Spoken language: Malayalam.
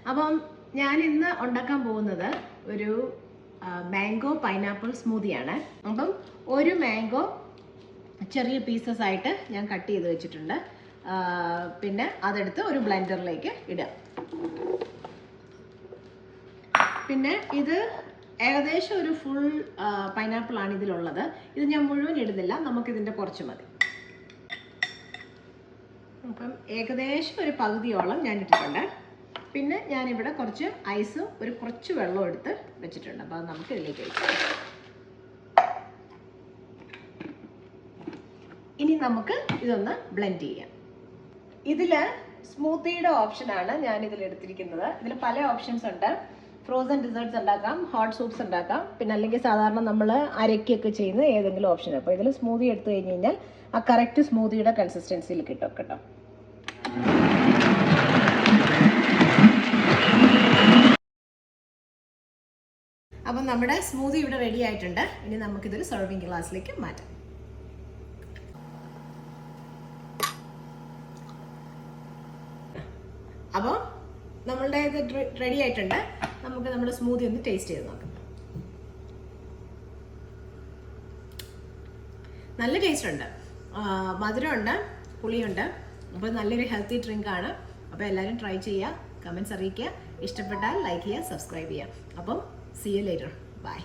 അപ്പം ഞാൻ ഇന്ന് ഉണ്ടാക്കാൻ പോകുന്നത് ഒരു മാംഗോ പൈനാപ്പിൾ സ്മൂത്തിയാണ്. അപ്പം ഒരു മാംഗോ ചെറിയ പീസസ് ആയിട്ട് ഞാൻ കട്ട് ചെയ്ത് വെച്ചിട്ടുണ്ട്. പിന്നെ അതെടുത്ത് ഒരു ബ്ലെൻഡറിലേക്ക് ഇടുക. പിന്നെ ഇത് ഏകദേശം ഒരു ഫുൾ പൈനാപ്പിൾ ആണ് ഇതിലുള്ളത്. ഇത് ഞാൻ മുഴുവൻ ഇടുന്നില്ല, നമുക്കിതിൻ്റെ കുറച്ച് മതി. അപ്പം ഏകദേശം ഒരു പകുതിയോളം ഞാൻ ഇട്ടിട്ടുണ്ട്. പിന്നെ ഞാനിവിടെ കുറച്ച് ഐസും കുറച്ച് വെള്ളവും എടുത്ത് വെച്ചിട്ടുണ്ട്. അപ്പോൾ അത് നമുക്ക് ഇതിലേക്ക് വെക്കാം. ഇനി നമുക്ക് ഇതൊന്ന് ബ്ലെൻഡ് ചെയ്യാം. ഇതിൽ സ്മൂത്തിയുടെ ഓപ്ഷനാണ് ഞാൻ ഇതിൽ എടുത്തിരിക്കുന്നത്. ഇതിൽ പല ഓപ്ഷൻസ് ഉണ്ട്. ഫ്രോസൺ ഡിസേർട്ട്സ് ഉണ്ടാക്കാം, ഹോട്ട് സൂപ്സ് ഉണ്ടാക്കാം, പിന്നെ അല്ലെങ്കിൽ സാധാരണ നമ്മൾ അരയ്ക്കൊക്കെ ചെയ്യുന്ന ഏതെങ്കിലും ഓപ്ഷൻ. അപ്പോൾ ഇതിൽ സ്മൂത്തി എടുത്തു കഴിഞ്ഞ് കഴിഞ്ഞാൽ ആ കറക്റ്റ് സ്മൂത്തിയുടെ കൺസിസ്റ്റൻസിയിൽ കിട്ടും കേട്ടോ. അപ്പം നമ്മുടെ സ്മൂത്തി ഇവിടെ റെഡി ആയിട്ടുണ്ട്. ഇനി നമുക്കിതൊരു സെർവിങ് ഗ്ലാസ്സിലേക്ക് മാറ്റാം. അപ്പോൾ നമ്മളുടെ ഇത് റെഡി ആയിട്ടുണ്ട്. നമുക്ക് നമ്മുടെ സ്മൂത്തി ഒന്ന് ടേസ്റ്റ് ചെയ്ത് നോക്കാം. നല്ല ടേസ്റ്റ് ഉണ്ട്, മധുരമുണ്ട്, പുളിയുണ്ട്. അപ്പോൾ നല്ലൊരു ഹെൽത്തി ഡ്രിങ്ക് ആണ്. അപ്പോൾ എല്ലാവരും ട്രൈ ചെയ്യുക, കമൻറ്റ്സ് അറിയിക്കുക. ഇഷ്ടപ്പെട്ടാൽ ലൈക്ക് ചെയ്യുക, സബ്സ്ക്രൈബ് ചെയ്യുക. അപ്പം see you later. Bye.